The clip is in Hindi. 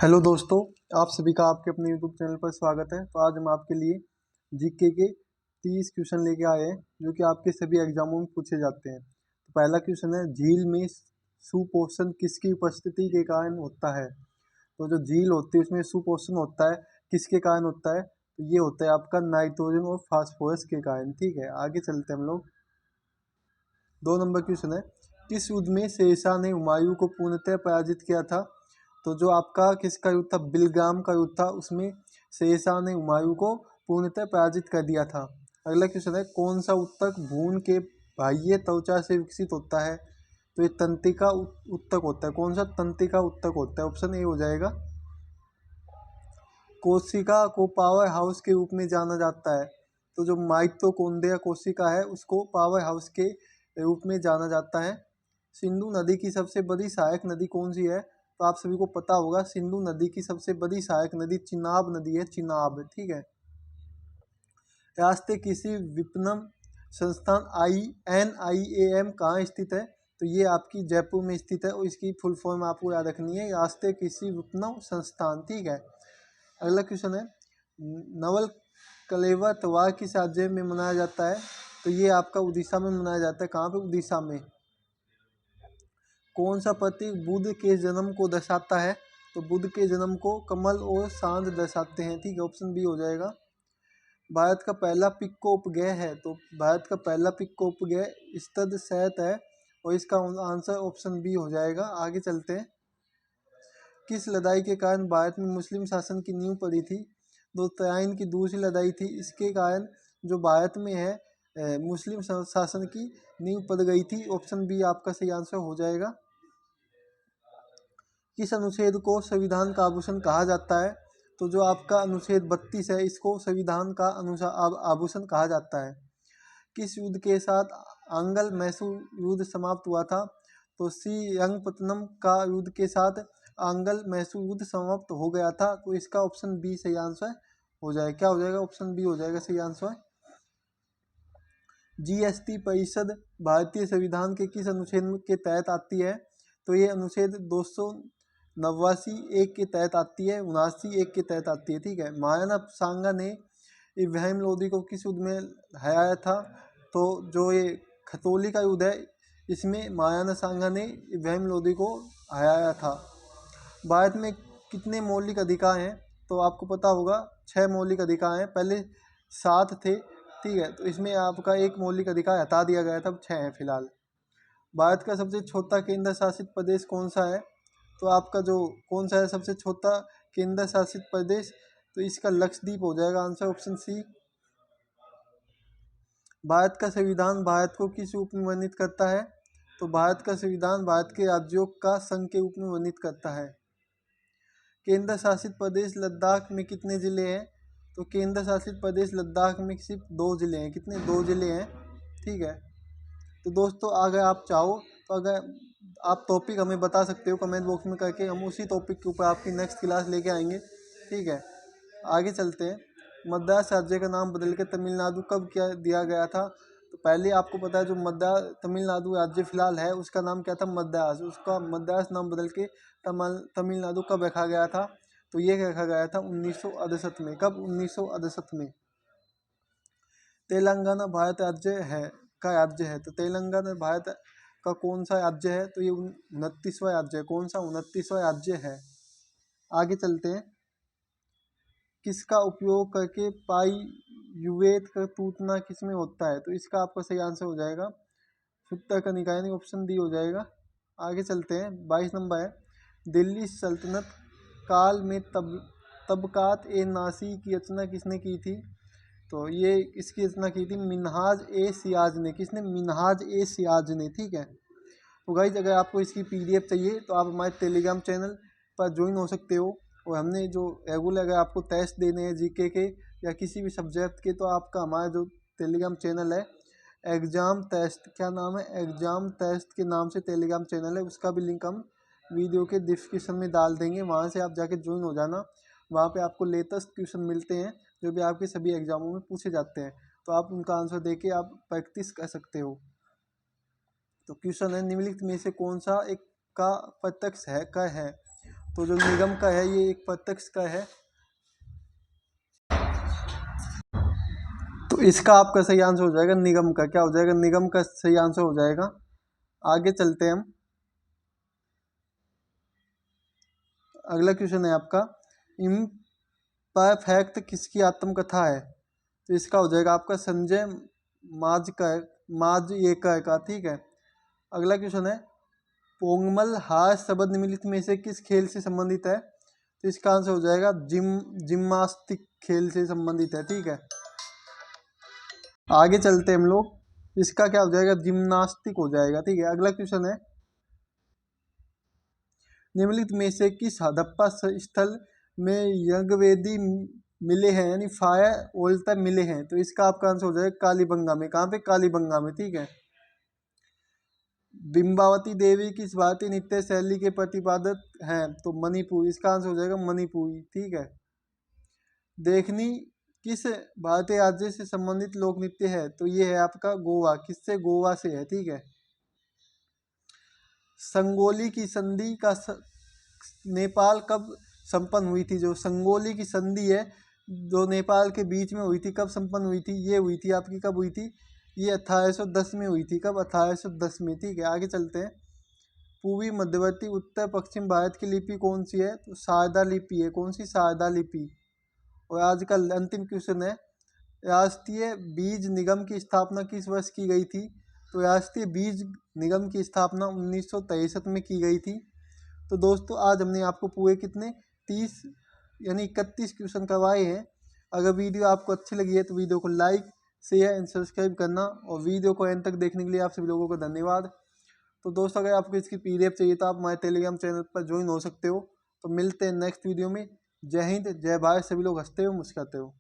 हेलो दोस्तों, आप सभी का आपके अपने यूट्यूब चैनल पर स्वागत है। तो आज हम आपके लिए जीके के 30 क्वेश्चन लेके आए हैं जो कि आपके सभी एग्जामों में पूछे जाते हैं। तो पहला क्वेश्चन है, झील में सुपोषण किसकी उपस्थिति के कारण होता है। तो जो झील होती है उसमें सुपोषण होता है, किसके कारण होता है? तो ये होता है आपका नाइट्रोजन और फास्फोरस के कारण। ठीक है, आगे चलते हैं हम लोग। 2 नंबर क्वेश्चन है, किस युद्ध में शेरशाह ने हुमायूं को पूर्णतः पराजित किया था। तो जो आपका किसका युद्ध था, बिलग्राम का युद्ध था, उसमें शेरशाह ने हुमायूं को पूर्णतः पराजित कर दिया था। अगला क्वेश्चन है, कौन सा उत्तक भ्रूण के बाह्य त्वचा से विकसित होता है। तो ये तंत्रिका उत्तक होता है। कौन सा तंत्रिका उत्तक होता है? ऑप्शन ए हो जाएगा। कोशिका को पावर हाउस के रूप में जाना जाता है। तो जो माइटोकॉन्ड्रिया कोशिका है उसको पावर हाउस के रूप में जाना जाता है। सिंधु नदी की सबसे बड़ी सहायक नदी कौन सी है? तो आप सभी को पता होगा, सिंधु नदी की सबसे बड़ी सहायक नदी चिनाब नदी है, चिनाब। ठीक है। राष्ट्रीय कृषि विपणन संस्थान NIAM कहाँ स्थित है? तो ये आपकी जयपुर में स्थित है और इसकी फुल फॉर्म आपको याद रखनी है, राष्ट्रीय कृषि विपणन संस्थान। ठीक है। अगला क्वेश्चन है, नवल कलेवा त्योहार किस राज्य में मनाया जाता है? तो ये आपका उड़ीसा में मनाया जाता है। कहाँ पे? उड़ीसा में। कौन सा प्रतीक बुध के जन्म को दर्शाता है? तो बुध के जन्म को कमल और सांड दर्शाते हैं। ठीक है, ऑप्शन बी हो जाएगा। भारत का पहला पिक्को उपग्रह है। तो भारत का पहला पिक्को उपग्रह स्तद है और इसका आंसर ऑप्शन बी हो जाएगा। आगे चलते हैं। किस लड़ाई के कारण भारत में मुस्लिम शासन की नींव पड़ी थी? तो तराइन की दूसरी लड़ाई थी, इसके कारण जो भारत में है मुस्लिम शासन की नींव पड़ गई थी। ऑप्शन बी आपका सही आंसर हो जाएगा। किस अनुच्छेद को संविधान का आभूषण कहा जाता है? तो जो आपका अनुच्छेद 32 है, इसको संविधान का आभूषण कहा जाता है। किस युद्ध के साथ आंगल मैसूर युद्ध समाप्त हुआ था? तो श्रीरंगपत्तनम का युद्ध के साथ आंगल मैसूर युद्ध समाप्त हो गया था। तो इसका ऑप्शन बी सही आंसर हो जाएगा। क्या हो जाएगा? ऑप्शन बी हो जाएगा सही आंसर। GST परिषद भारतीय संविधान के किस अनुच्छेद के तहत आती है? तो ये अनुच्छेद 289 एक के तहत आती है, 79 एक के तहत आती है। ठीक है। महाराणा सांगा ने इब्राहिम लोदी को किस युद्ध में हराया था? तो जो ये खतौली का युद्ध है, इसमें महाराणा सांगा ने इब्राहिम लोदी को हराया था। भारत में कितने मौलिक अधिकार हैं? तो आपको पता होगा 6 मौलिक अधिकार हैं। पहले 7 थे। ठीक है, तो इसमें आपका एक मौलिक अधिकार हटा दिया गया था, अब 6 है फिलहाल। भारत का सबसे छोटा केंद्र शासित प्रदेश कौन सा है? तो आपका जो कौन सा है सबसे छोटा केंद्र शासित प्रदेश? तो इसका लक्षद्वीप हो जाएगा आंसर, ऑप्शन सी। भारत का संविधान भारत को किस रूप में वर्णित करता है? तो भारत का संविधान भारत के राज्यों का संघ के रूप में वर्णित करता है। केंद्र शासित प्रदेश लद्दाख में कितने ज़िले हैं? तो केंद्र शासित प्रदेश लद्दाख में सिर्फ 2 ज़िले हैं। कितने? 2 ज़िले हैं। ठीक है। तो दोस्तों, अगर आप चाहो तो अगर आप टॉपिक हमें बता सकते हो कमेंट बॉक्स में करके, हम उसी टॉपिक के ऊपर आपकी नेक्स्ट क्लास लेके आएंगे। ठीक है, आगे चलते हैं। मद्रास राज्य का नाम बदल के तमिलनाडु कब क्या दिया गया था? तो पहले आपको पता है जो मद्रास तमिलनाडु राज्य फिलहाल है उसका नाम क्या था? मद्रास। उसका मद्रास नाम बदल के तमिलनाडु कब रखा गया था? तो ये रखा गया था 1968 में। कब? 1968 में। तेलंगाना भारत राज्य है का राज्य है। तो तेलंगाना भारत का कौन सा राज्य है? तो ये 29वां राज्य है। कौन सा? 29वां राज्य है। आगे चलते हैं। किसका उपयोग करके पाइरुवेट का टूटना किसमें होता है? तो इसका आपका सही आंसर हो जाएगा सूत्रक का निकाय, नहीं, ऑप्शन डी हो जाएगा। आगे चलते हैं। 22 नंबर है, दिल्ली सल्तनत काल में तबकात ए नासी की रचना किसने की थी? तो ये इसकी रचना की थी मिन्हाज ए सियाज ने। किसने? मिन्हाज ए सियाज ने। ठीक है। तो गाइस, अगर आपको इसकी PDF चाहिए तो आप हमारे टेलीग्राम चैनल पर ज्वाइन हो सकते हो। और हमने जो रेगुलर अगर आपको टेस्ट देने हैं जीके के या किसी भी सब्जेक्ट के, तो आपका हमारा जो टेलीग्राम चैनल है एग्ज़ाम टेस्ट, क्या नाम है? एग्ज़ाम टेस्ट के नाम से टेलीग्राम चैनल है। उसका भी लिंक हम वीडियो के डिस्क्रिप्शन में डाल देंगे, वहाँ से आप जाके ज्वाइन हो जाना। वहाँ पे आपको लेटेस्ट क्वेश्चन मिलते हैं जो भी आपके सभी एग्जामों में पूछे जाते हैं, तो आप उनका आंसर देके आप प्रैक्टिस कर सकते हो। तो क्वेश्चन है, निम्नलिखित में से कौन सा एक का प्रत्यक्ष है कर है? तो जो निगम का है ये एक प्रत्यक्ष का है। तो इसका आपका सही आंसर हो जाएगा निगम का। क्या हो जाएगा? निगम का सही आंसर हो जाएगा। आगे चलते हैं हम। अगला क्वेश्चन है आपका, इम्परफेक्ट किसकी आत्मकथा है? तो इसका हो जाएगा आपका संजय माजयेकर का। ठीक है। अगला क्वेश्चन है, पोंगमल हार शब्द निम्नलिखित में से किस खेल से संबंधित है? तो इसका आंसर हो जाएगा जिम्नास्टिक खेल से संबंधित है। ठीक है। आगे चलते हैं हम लोग। इसका क्या हो जाएगा? जिम्नास्टिक हो जाएगा। ठीक है। अगला क्वेश्चन है, निम्नलिखित में से किस हड़प्पा स्थल में यज्ञवेदी मिले हैं, यानी फायर ऑल्टर मिले हैं? तो इसका आपका आंसर हो जाएगा कालीबंगा में। कहाँ पे? कालीबंगा में। ठीक है। बिंबावती देवी किस भारतीय नृत्य शैली के प्रतिपादक हैं? तो मणिपुर। इसका आंसर हो जाएगा मणिपुरी। ठीक है। देखनी किस भारतीय राज्य से संबंधित लोक नृत्य है? तो ये है आपका गोवा। किससे? गोवा से है। ठीक है। संगोली की संधि का नेपाल कब संपन्न हुई थी? जो संगोली की संधि है जो नेपाल के बीच में हुई थी, कब संपन्न हुई थी? ये हुई थी आपकी, कब हुई थी? ये 1810 में हुई थी। कब? 1810 में। ठीक है। आगे चलते हैं। पूर्वी मध्यवर्ती उत्तर पश्चिम भारत की लिपि कौन सी है? तो शारदा लिपि है। कौन सी? शारदा लिपि। और आज का अंतिम क्वेश्चन है, राष्ट्रीय बीज निगम की स्थापना किस वर्ष की गई थी? तो राष्ट्रीय बीज निगम की स्थापना 1963 में की गई थी। तो दोस्तों आज हमने आपको पूरे कितने 30 यानी 31 क्वेश्चन करवाए हैं। अगर वीडियो आपको अच्छी लगी है तो वीडियो को लाइक शेयर एंड सब्सक्राइब करना, और वीडियो को एंड तक देखने के लिए आप सभी लोगों को धन्यवाद। तो दोस्तों अगर आपको इसकी PDF चाहिए तो आप हमारे टेलीग्राम चैनल पर ज्वाइन हो सकते हो। तो मिलते हैं नेक्स्ट वीडियो में। जय हिंद, जय भारत। सभी लोग हंसते हो, मुस्कुराते हो।